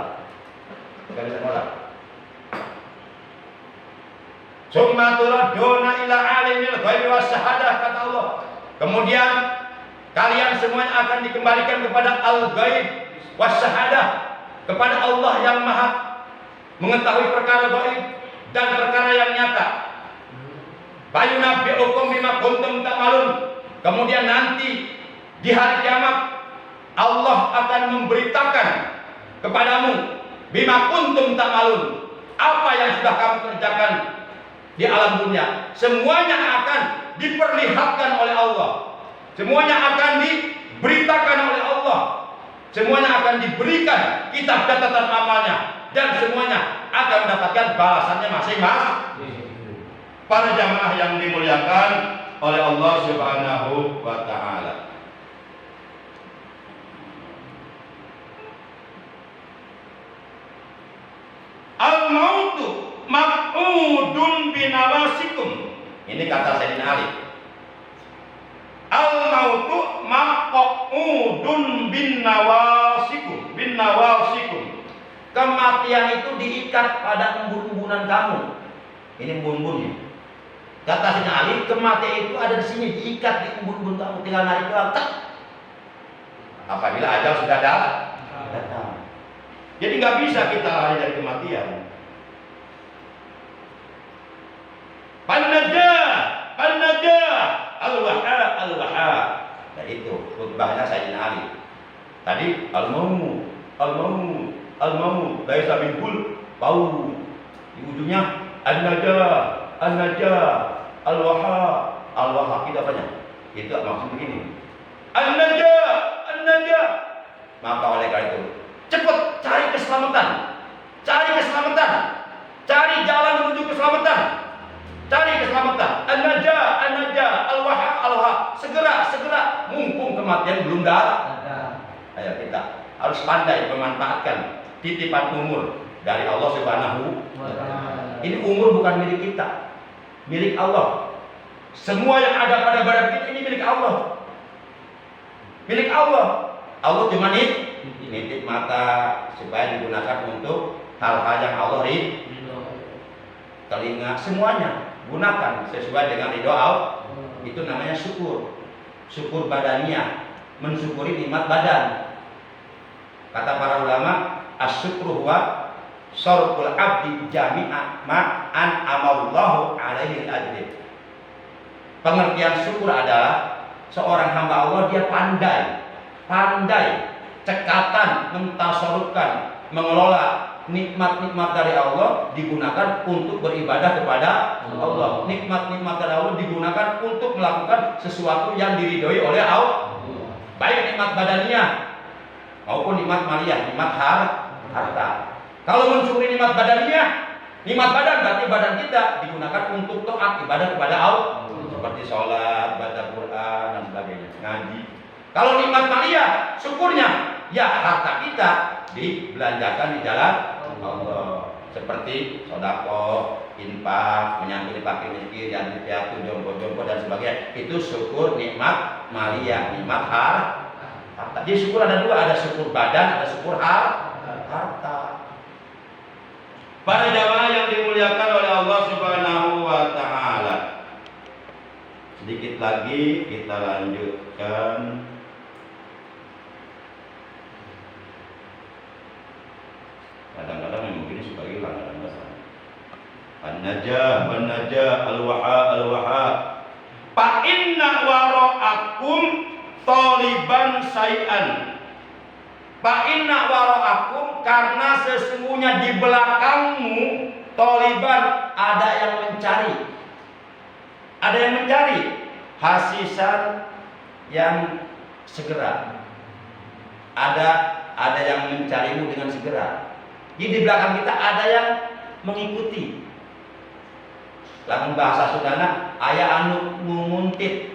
Summa turadduna ila alimil ghaibi wasyahadah, kata Allah. Kemudian kalian semuanya akan dikembalikan kepada al-ghaib wasyahadah, kepada Allah yang maha mengetahui perkara gaib dan perkara yang nyata. Fayunabbiukum bima kuntum ta'malun. Kemudian nanti di hari kiamat Allah akan memberitakan kepadamu bima kuntum ta'malun, apa yang sudah kamu kerjakan di alam dunia. Semuanya akan diperlihatkan oleh Allah, semuanya akan diberitakan oleh Allah, semuanya akan diberikan kitab catatan amalnya, dan semuanya akan mendapatkan balasannya masing-masing. Para jamaah yang dimuliakan oleh Allah Subhanahu wa taala. Al-mautu maq'udun binawasikum. Ini kata Sayyidina Ali. Al-mautu maq'udun binawasikum. Kematian itu diikat pada embun-embunan kamu. Ini embun-embunnya. Kata Sayyidina Ali, kematian itu ada di sini, diikat di embun-embun kamu, tinggal narik doang. Apabila ajal sudah datang. Jadi nggak bisa kita lari dari kematian. An-najah, al-waha. Nah itu khutbahnya Sayyidina Ali. Tadi al-maut, laisa minhul bau. Di ujungnya an-najah, al-waha itu apanya? Itu maksud begini. An-najah. Maka oleh karena itu, cepat cari keselamatan. Cari jalan menuju keselamatan. An-najah, al-waha. Segera, mumpung kematian belum datang. Ayo kita harus pandai memanfaatkan titipan umur dari Allah Subhanahu wa Ta'ala. Ini umur bukan milik kita, milik Allah. Semua yang ada pada badan kita ini milik Allah. Allah cuma nitip mata supaya digunakan untuk hal-hal yang Allah ridho. Telinga semuanya gunakan sesuai dengan ridho Allah. Itu namanya syukur badaniah, mensyukuri nikmat badan. Kata para ulama, asyukru huwa sarful abdi jami'a ma'an amallahu alaihi ajri. Pengertian syukur adalah seorang hamba Allah dia pandai cekatan mentasarufkan, mengelola nikmat-nikmat dari Allah digunakan untuk beribadah kepada Allah. Nikmat-nikmat dari Allah digunakan untuk melakukan sesuatu yang diridhoi oleh Allah. Baik nikmat badannya maupun nikmat maliyah, nikmat harta. Kalau mensyukuri nikmat badannya, nikmat badan berarti badan kita digunakan untuk taat ibadah kepada Allah, seperti sholat, baca Quran dan sebagainya, ngaji. Kalau nikmat maliyah, syukurnya ya harta kita dibelanjakan di jalan Allah, seperti sedekah, infak, menyantuni fakir miskin, yatim piatu, jompo dan sebagainya. Itu syukur nikmat maliyah, nikmat harta. Jadi syukur ada dua, ada syukur badan, ada syukur harta. Para jamaah yang dimuliakan oleh Allah Subhanahu wa Ta'ala, sedikit lagi kita lanjutkan. Kadang-kadang yang begini suka hilang kadang-kadang. An-najah, al-waha. Fa inna wara'akum taliban syai'an. Fa inna wara'akum, karena sesungguhnya di belakangmu taliban ada yang mencari. Hasisan yang segera. Ada yang mencarimu dengan segera. Jadi di belakang kita ada yang mengikuti. Dalam bahasa Sundana, aya anu ngumuntit.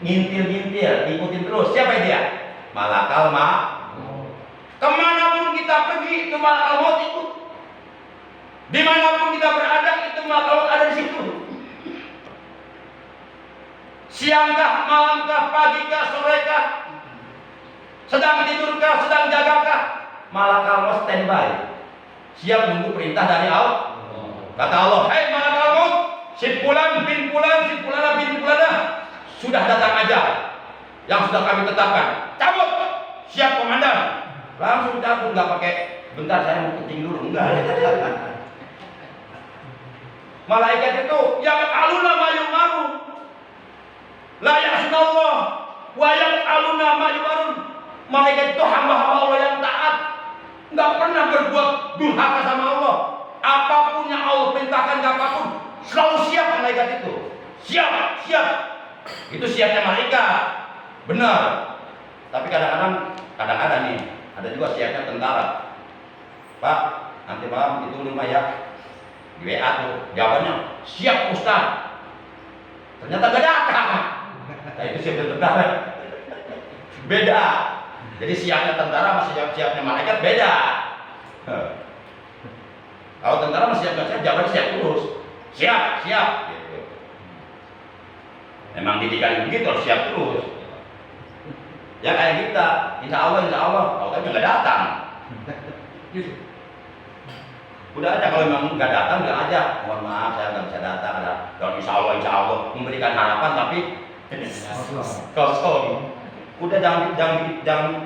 Ngintil, ikutin terus. Siapa dia? Malakal maut. Kemanapun kita pergi, itu malakal maut ikut. Dimanapun kita berada, itu malakal maut ada di situ. Siangkah, malamkah, pagikah, sorekah, sedang tidurkah, sedang jagakah, malakal maut standby, siap menunggu perintah dari Allah. Kata Allah, hai malakal maut, si fulan bin fulan, si fulana bin fulana, sudah datang aja yang sudah kami tetapkan. Cabut, siap komandan. Langsung cabut, nggak pakai bentar saya mau kencing dulu, enggak. Malaikat itu yang aluna mayumaru, layak sunallah, wayak aluna mayumarun. Malaikat itu hamba-hamba Allah yang taat, nggak pernah berbuat durhaka sama Allah. Apapun yang Allah perintahkan, apapun selalu siap malaikat itu. Siap. Itu siapnya malaikat, benar. Tapi kadang-kadang nih, ada juga siapnya tentara. Pak, nanti malam itu rumah ya, di WA tuh jawabannya siap Ustaz. Ternyata gak datang. Nah itu siapnya tentara. Beda. Jadi siapnya tentara sama siapnya malaikat beda. Kalau tentara masih siap, jawabannya siap terus. Siap. Gitu. Memang didikan begitu harus siap terus. Ya kayak kita, insya Allah. Kalau kan nggak datang. Udah aja kalau memang nggak datang bilang aja, mohon maaf saya nggak bisa datang. Dan insya Allah memberikan harapan tapi kosong. Udah jangan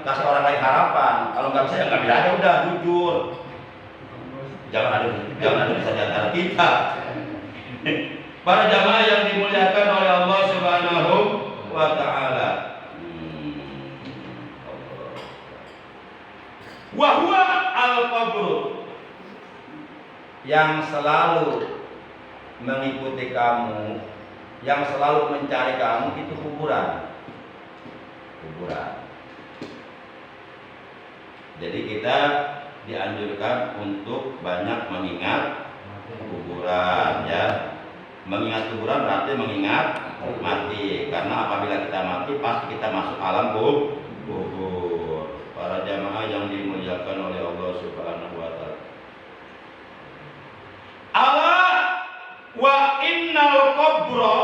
kasih orang lain harapan. Kalau nggak bisa ya nggak bisa aja, udah jujur. Jangan ada bisa di antara kita. Para jamaah yang dimuliakan oleh Allah Subhanahu wa taala. Wa huwa al-qabr, yang selalu mengikuti kamu, yang selalu mencari kamu itu kuburan. Jadi kita dianjurkan untuk banyak mengingat kuburan, ya. Mengingat kuburan berarti mengingat mati, karena apabila kita mati pasti kita masuk alam kubur. Para jamaah yang dimuliakan oleh Allah Subhanahu wa taala. Ala wa innal qabra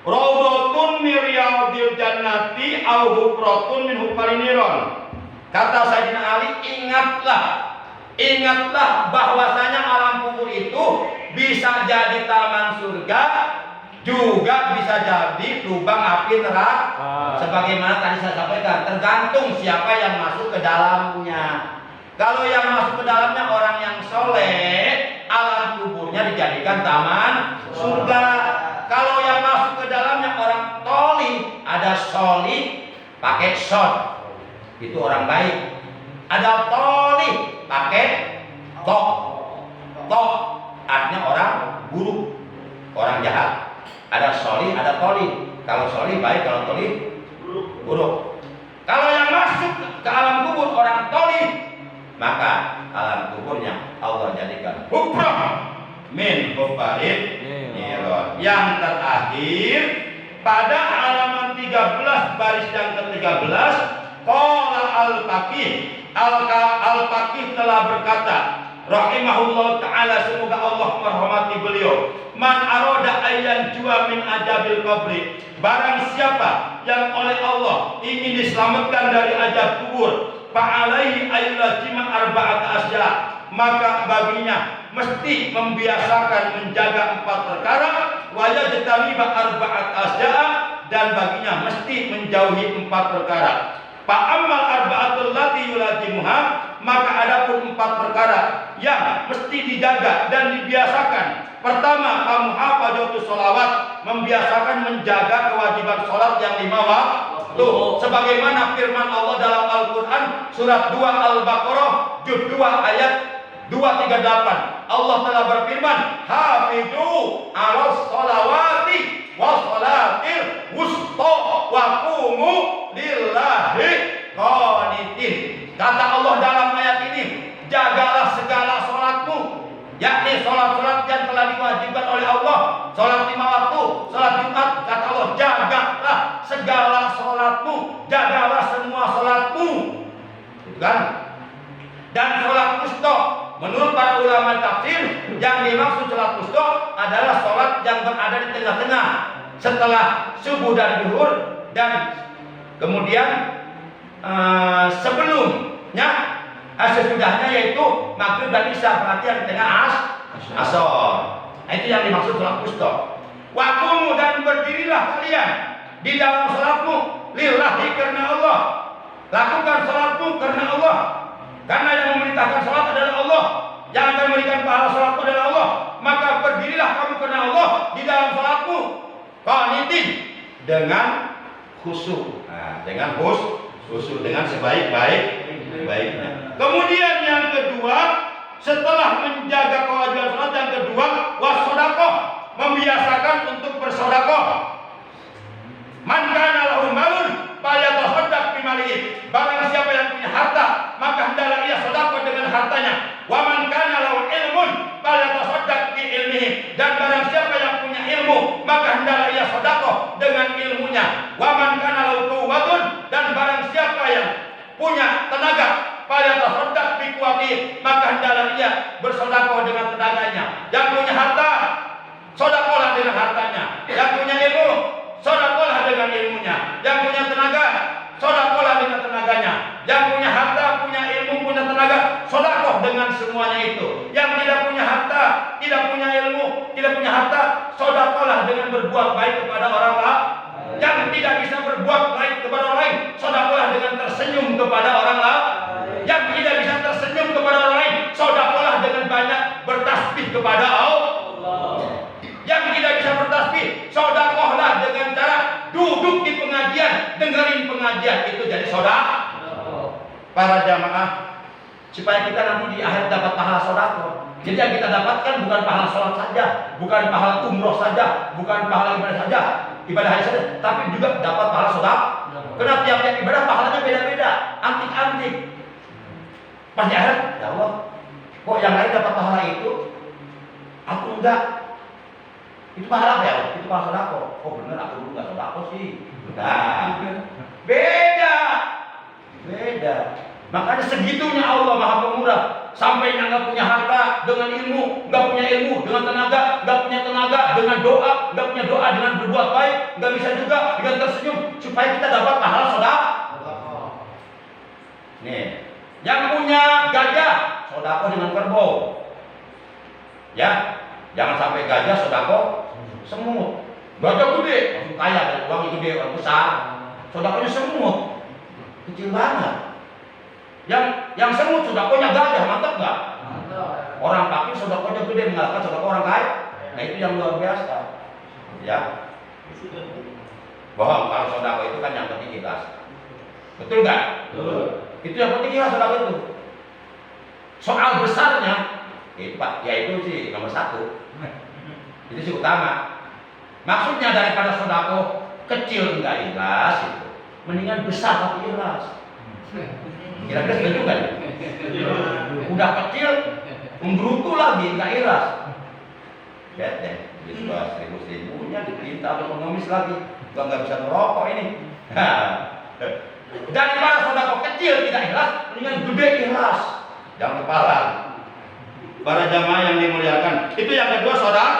raudhatun min riyadil jannati aw hufratun min hufarin niron. Kata Sayyidina Ali, ingatlah bahwasanya alam kubur itu bisa jadi taman surga, juga bisa jadi lubang api neraka. Sebagaimana tadi saya sampaikan, tergantung siapa yang masuk ke dalamnya. Kalau yang masuk ke dalamnya orang yang soleh, alam kuburnya dijadikan taman surga. Kalau yang masuk ke dalamnya orang toli, ada soli pakai shot, itu orang baik. Ada toli pakai tok artinya orang buruk, orang jahat. Ada soli, ada toli. Kalau soli baik, kalau toli buruk. Kalau yang masuk ke alam kubur orang toli, maka alam kuburnya Allah jadikan hufrah min hufarin niron. Yang terakhir pada halaman 13 baris yang ke-13, qala al-Faqih, al-Faqih telah berkata, rahimahullah ta'ala, semoga Allah merahmati beliau, man aroda ayyan jua min ajabil qabri, barang siapa yang oleh Allah ingin diselamatkan dari ajab kubur, fa'alaihi ayyulazima arba'at asya, maka baginya mesti membiasakan menjaga 4 perkara, wa yajtaniba arba'at asya, dan baginya mesti menjauhi 4 perkara. Fa'ammal arba'atul lati yulazimuha, maka adapun 4 perkara yang mesti dijaga dan dibiasakan. Pertama, muhafazatus sholawat, membiasakan menjaga kewajiban sholat yang 5 waktu. Sebagaimana firman Allah dalam Al-Quran surat 2 Al-Baqarah juz 2 ayat 238. Allah telah berfirman, hafizu 'alas sholawati wa sholatil wusta wa qumu lillahi qanitin. Kata Allah dalam ayat ini, jagalah segala sholatmu, yakni sholat-sholat yang telah diwajibkan oleh Allah, sholat 5 waktu, sholat Jumat. Kata Allah, jagalah segala sholatmu, jagalah semua sholatmu, kan? Dan sholat wusta, menurut para ulama tafsir, yang dimaksud sholat wusta adalah sholat yang berada di tengah-tengah setelah subuh dan zuhur, dan kemudian sebelumnya, sesudahnya, yaitu maghrib dan isya, berarti yang di tengah asar. Itu yang dimaksud sholat wusta. Waqumu, dan berdirilah kalian di dalam sholatmu, lillahi, karena Allah. Lakukan sholatmu karena Allah, karena yang memerintahkan sholat adalah Allah, yang akan memberikan pahala sholatmu adalah Allah. Maka berdirilah kamu karena Allah di dalam sholatmu, qanitin, dengan khusyuk. Dengan khusyuk, dengan sebaik-baiknya. Kemudian yang kedua, setelah menjaga kewajiban sholat, yang kedua, wassodakoh, membiasakan untuk bersodakoh. Man kana lahu malun falyatasaddaq bimalihi, barang siapa yang punya harta, maka hendaklah ia sedekah dengan hartanya. Wa man kana lahu ilmun falyatasaddaq bi ilmihi, dan barang siapa yang punya ilmu, maka hendaklah ia sedekah dengan ilmunya. Wa man kana lahu quwwatun, dan barang siapa yang punya tenaga, falyatasaddaq bi quwwatihi, maka hendaklah ia bersedekah dengan tenaganya. Yang punya harta, sedekahlah dengan hartanya. Yang punya ilmu, sedekahlah dengan ilmunya. Yang punya tenaga, sedekahlah dengan tenaganya. Yang punya harta, punya ilmu, punya tenaga, sedekah dengan semuanya itu. Yang tidak punya harta, tidak punya ilmu, tidak punya harta, sedekahlah dengan berbuat baik kepada orang Yang tidak bisa berbuat baik kepada orang lain, sedekahlah dengan tersenyum kepada orang lain. Yang tidak bisa tersenyum kepada orang lain, sedekahlah dengan banyak bertasbih kepada Allah. Yang tidak bisa bertasbih, sedekahlah dengan cara duduk di pengajian, dengerin pengajian, itu jadi sedekah. Para jamaah, supaya kita nanti di akhir dapat pahala sedekah. Jadi yang kita dapatkan bukan pahala sholat saja, bukan pahala umroh saja, bukan pahala ibadah saja, ibadah haji saja, tapi juga dapat pahala sedekah. Karena tiap-tiap ibadah pahalanya beda-beda, antik-antik. Pas di akhir, ya Allah, kok yang lain dapat pahala itu, aku enggak. Itu pahala apa ya? Itu pahala sedekah. Oh bener, aku dulu enggak sedekah sih. Nah, beda. Makanya segitunya Allah Maha Pemurah. Sampai yang nggak punya harta dengan ilmu, nggak punya ilmu dengan tenaga, nggak punya tenaga dengan doa, nggak punya doa dengan berbuat baik, nggak bisa juga dengan tersenyum, supaya kita dapat pahala sedekah. Nih, yang punya gajah sedekah dengan kerbau. Ya, jangan sampai gajah sedekah semut. Gajah gede, maksud kaya, dan uang gede, orang besar. Sedekahnya semut. Kecil banget. Yang semut sedekahnya gajah, mantap nggak? Orang fakir sedekahnya gede, mengalahkan sedekah orang kaya. Nah itu yang luar biasa. Ya. Bohong, kalau sedekah itu kan yang penting ikhlas. Betul nggak? Betul. Itu yang penting ikhlas sedekah itu. Soal besarnya, itu Pak, ya itu sih nomor 1. Itu sih utama. Maksudnya daripada sedekah kecil nggak ikhlas itu, mendingan besar tapi ikhlas. Kira-kira setuju kan? Udah kecil, menggerutu lagi, nggak ikhlas. Lihat deh, di 100.000-nya diminta untuk mengemis lagi, nggak bisa merokok ini. Daripada sedekah kecil tidak ikhlas, mendingan gede ikhlas. Jangan kepalan. Para jamaah yang dimuliakan, itu yang kedua sedekah.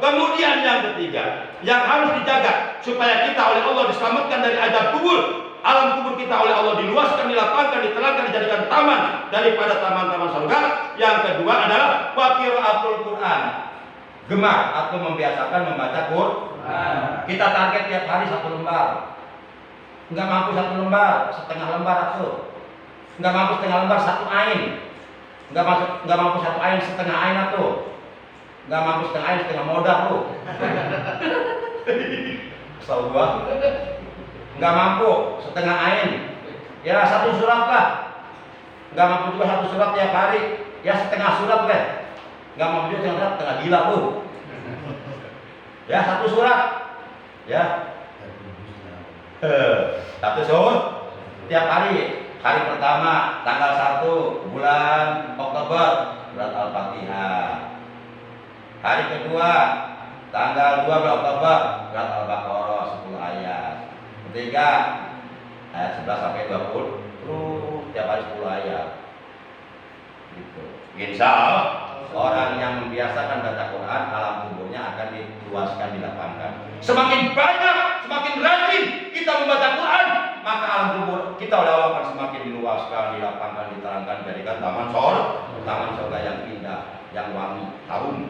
Kemudian yang ketiga, yang harus dijaga supaya kita oleh Allah diselamatkan dari azab kubur. Alam kubur kita oleh Allah diluaskan, dilapangkan, diterangkan, dijadikan taman daripada taman-taman surga. Yang kedua adalah qiraatul Quran. Gemar atau membiasakan membaca Quran. Kita target tiap hari 1 lembar. Enggak mampu 1 lembar, setengah lembar atau enggak mampu setengah lembar 1 ain. Enggak mampu 1 ain setengah ain atau enggak mampu setengah ain setengah modal tuh. Kesal gua. Nggak mampu setengah ain, ya 1 surat lah. Nggak mampu juga 1 surat tiap hari, ya setengah surat lah. Nggak mampu juga setengah gila tuh. Ya 1 surat, ya 1 surat tiap hari. Hari pertama tanggal 1 bulan Oktober, surat Al-Fatihah. Hari kedua tanggal 2 bulan Oktober, surat Al-Baqarah 10 ayat. Ketiga ayat 11 sampai 20, tiap hari 10 ayat. Gitu. Insya Allah orang yang membiasakan baca Quran, alam kuburnya akan diluaskan, dilapangkan. Semakin banyak, semakin rajin kita membaca Quran, maka alam kubur kita oleh Allah akan semakin diluaskan, dilapangkan, diterangkan, jadikan taman surga yang indah, yang wangi, harum.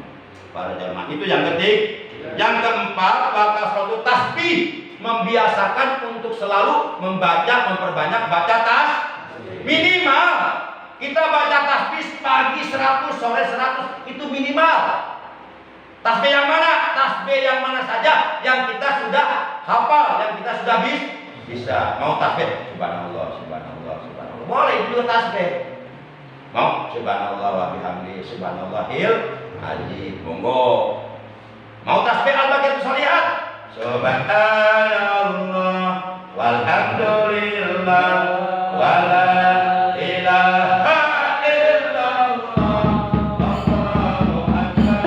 Para jamaah itu yang ketiga. Yang keempat, bakal suatu tasbih, membiasakan untuk selalu memperbanyak baca tasbih. Minimal kita baca tasbih pagi 100, sore 100, itu minimal. Tasbih yang mana? Tasbih yang mana saja yang kita sudah hafal, yang kita sudah bisa. Mau tasbih? Subhanallah, subhanallah, subhanallah. Boleh itu tasbih. Mau subhanallah wa bihamdi, subhanallahil azim. Monggo. Mau tasbih al-baqiyatu sholihat? Subhanallah walhamdulillah wala ilaha illallah Allahu akbar.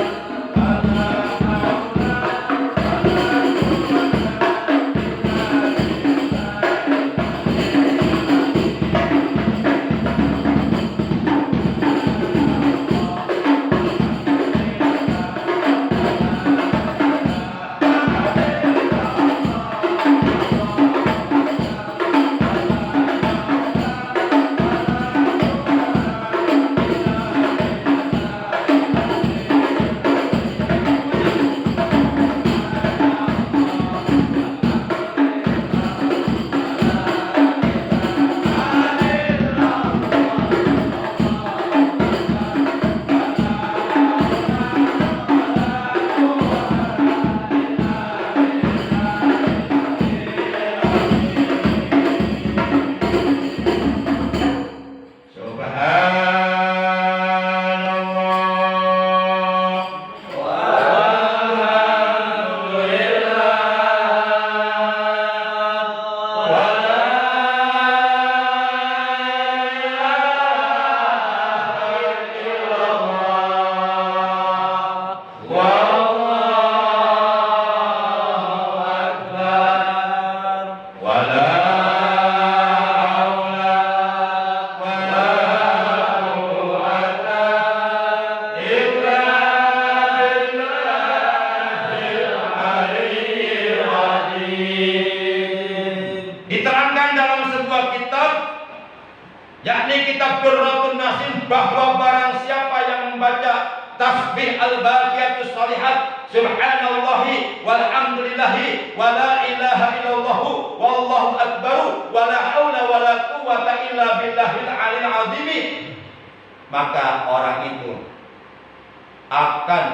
kitab Durratun Nasim bahwa barang siapa yang membaca tasbih al-baqiyatus shalihat subhanallahi walhamdulillahi wa la ilaha illallah wallahu akbar wa la haula wa la quwwata illa billahil aliyil azim, maka orang itu akan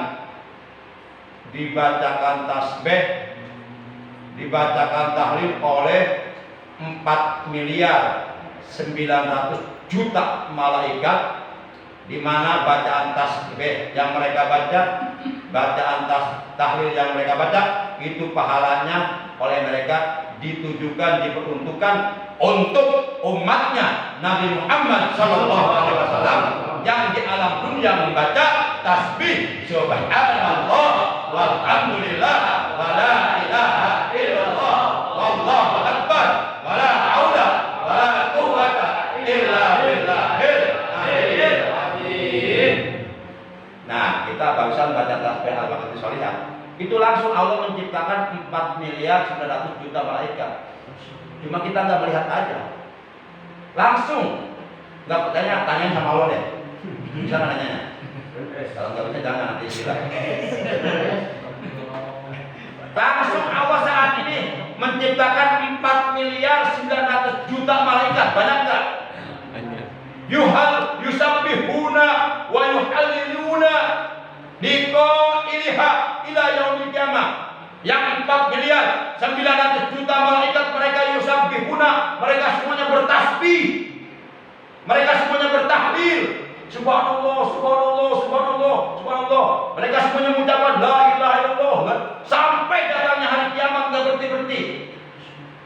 dibacakan tasbih, dibacakan tahlil oleh 4 miliar 900 juta malaikat, di mana bacaan tasbih yang mereka baca, bacaan tahlil yang mereka baca itu pahalanya oleh mereka ditujukan, diperuntukkan untuk umatnya Nabi Muhammad SAW yang di alam dunia membaca tasbih subhanallah walhamdulillah wa la ilaha illallah wallahu akbar wa la haula wa la quwwata illa billahil aliyil azim. Nah, kita barusan baca tasbih al-baqiyatus shalihat, itu langsung Allah menciptakan 4 miliar 900 juta malaikat. Cuma kita nggak melihat aja, langsung. Nggak percaya, tanyain sama Allah deh. Bisa nggak nanyanya? Kalau nggak bisa jangan, nanti silakan. Langsung Allah saat ini menciptakan 4 miliar 900 juta malaikat. Banyak nggak? Yusabbihuna wa yuhalliluna liqa'iliha ila yaumil qiyamah. Yang 4 miliar 900 juta malaikat mereka yusabbihuna, mereka semuanya bertasbih, mereka semuanya bertahlil. Subhanallah, subhanallah, subhanallah, subhanallah. Mereka semuanya mengucapkan la ilaha illallah sampai datangnya hari kiamat, nggak berhenti-berhenti.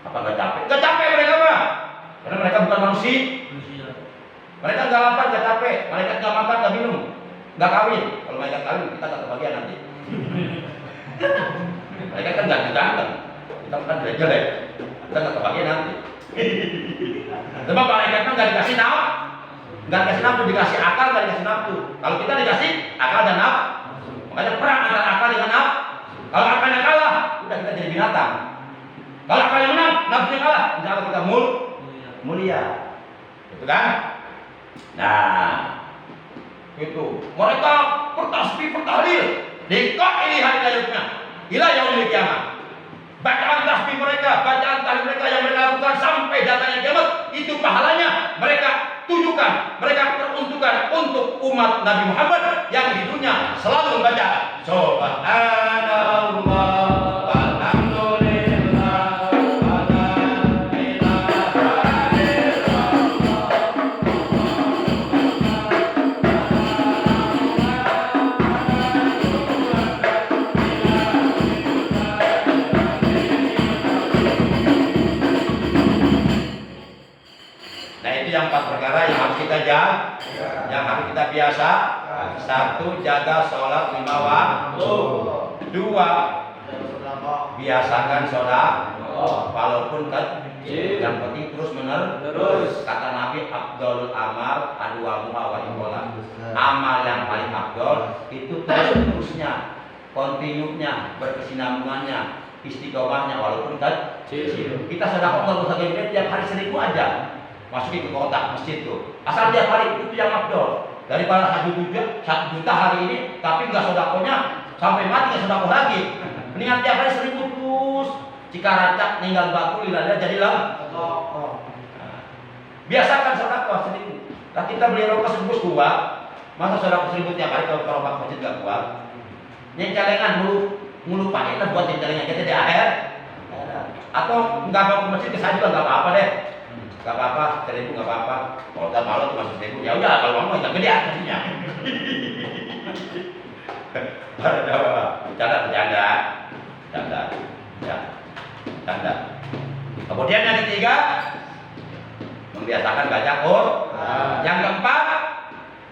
Apa nggak capek? Nggak capek mereka mah, karena mereka bukan manusia. Mereka nggak lapar, nggak capek. Mereka nggak makan, nggak minum, nggak kawin. Kalau mereka kawin, kita nggak kebagian nanti. Mereka kan ganteng, kita kan jelek, kita nggak kebagian nanti. Sebab malaikat kan nggak dikasih nafsu, nggak dikasih nafsu, dikasih akal, nggak dikasih nafsu. Kalau kita dikasih akal dan nafsu, makanya perang antara akal dengan nafsu. Kalau akalnya kalah, udah kita jadi binatang. Kalau akalnya menang, nafsunya kalah, insya Allah kita mulia, gitu kan? Nah, itu mereka bertasbih, bertahlil, liqa'iliha ila yaumil qiyamah. Bacaan tasbih mereka, bacaan tahlil mereka yang mereka lakukan sampai datangnya kiamat, itu pahalanya mereka tujukan, mereka peruntukkan untuk umat Nabi Muhammad yang di dunia selalu membaca subhanallah walhamdulillah wa la ilaha illallah. Nah, itu yang 4 perkara yang harus kita jaga, yang harus kita biasa. 1, jaga sholat 5 waktu. 2, biasakan sholat walaupun kecil, yang penting terus menerus. Kata Nabi, afdhalul amal adwamuha wa iqalah. Amal yang paling afdol itu terus-terusnya, kontinunya, berkesinambungannya, istiqomahnya walaupun kecil. Kita sedekah nggak usah gede, tiap hari 1000 aja masukin ke kotak masjid tuh, asal tiap hari, itu yang afdol. Daripada 1 juta hari ini tapi nggak sedekahnya sampai mati, nggak sedekah lagi. Mendingan tiap hari 1000 terus. Jika racak ninggal baku lilanya jadilah. Biasakan sedekah 1000. Nah, kita beli rokok 1000 kuat, masa sedekah 1000 tiap hari kalau pak masjid nggak kuat. Yang celengan mulu pakai lah buat yang celengan kita di akhir. Atau nggak mau ke masjid ke saya juga nggak apa-apa deh. Gak apa-apa, 1000 gak apa-apa. Kalau udah malu cuma 1000, ya udah kalau mau yang gede atasnya. Bercanda. Kemudian yang ketiga, membiasakan baca Quran. Yang keempat,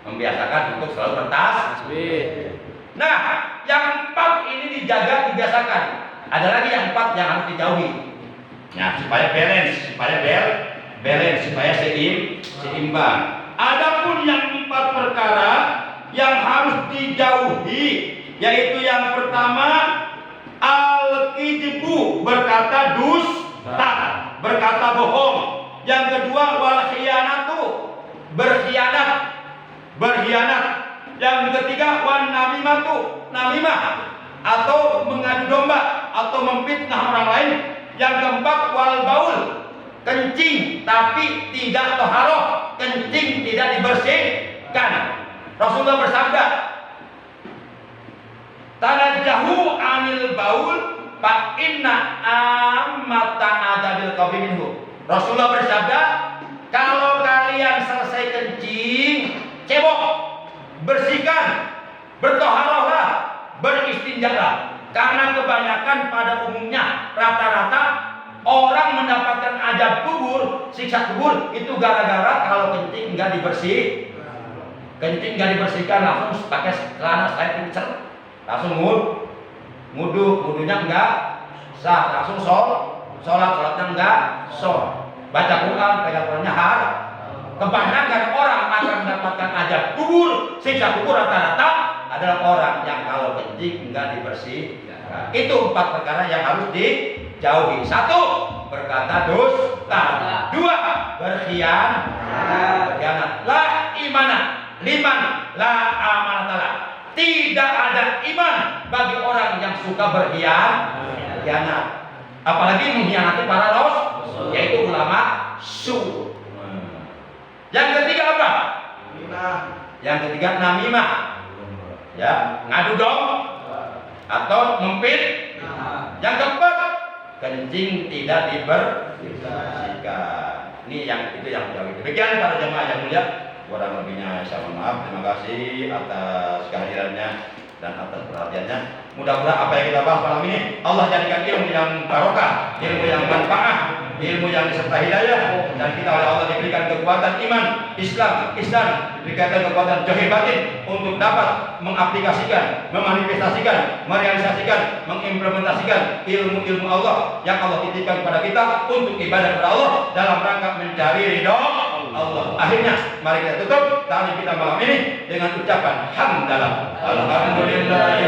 membiasakan untuk selalu bertasbih. Nah, yang 4 ini dijaga, dibiasakan. Ada lagi yang 4 yang harus dijauhi. Nah, supaya balance, supaya seimbang. Adapun yang 4 perkara yang harus dijauhi, yaitu yang pertama al-kidzibu, berkata dusta, berkata bohong. Yang kedua wal khiyanatu, berkhianat. Yang ketiga, wan namimah atau mengadu domba atau memfitnah orang lain. Yang keempat, wal baul, kencing tapi tidak toharoh, kencing tidak dibersihkan. Rasulullah bersabda, tanajjahu anil baul fa inna ammata adabil qabri minhu. Rasulullah bersabda, kalau kalian selesai kencing, cebok, bersihkan, bertoharohlah, beristinjalah. Karena kebanyakan pada umumnya rata-rata orang mendapatkan azab kubur, siksa kubur itu gara-gara kalau kencing nggak dibersihkan langsung pakai celana saya pincer, langsung wudunya nggak sah, langsung sholatnya nggak sah, baca Quran, pegang Qurannya haram. Kebanyakan orang akan mendapatkan azab kubur, siksa kubur rata-rata adalah orang yang kalau kencing enggak dibersihkan. Itu 4 perkara yang harus dijauhi. 1, berkata dusta. 2, berkhianat. La imana liman la amanatalah. Tidak ada iman bagi orang yang suka berkhianat. Apalagi mengkhianati para rasul, yaitu ulama su. Yang ketiga apa? Yang ketiga namimah. Ya, ngadu dong atau mempit. Yang keempat, kencing tidak dibersihkan. Ini yang jauh. Demikian para jemaah yang mulia. Kurang lebihnya saya mohon maaf. Terima kasih atas kehadirannya dan atas perhatiannya. Mudah-mudahan apa yang kita bahas malam ini Allah jadikan ilmu yang barokah, ilmu yang manfaat, ilmu yang disertai hidayah, dan kita oleh Allah diberikan kekuatan iman, Islam, diberikan kekuatan jahil batin untuk dapat mengaplikasikan, memanifestasikan, merealisasikan, mengimplementasikan ilmu-ilmu Allah yang Allah titipkan kepada kita untuk ibadah kepada Allah dalam rangka mencari ridho Allah. Akhirnya mari kita tutup tali kita malam ini dengan ucapan hamdalah. Alhamdulillah.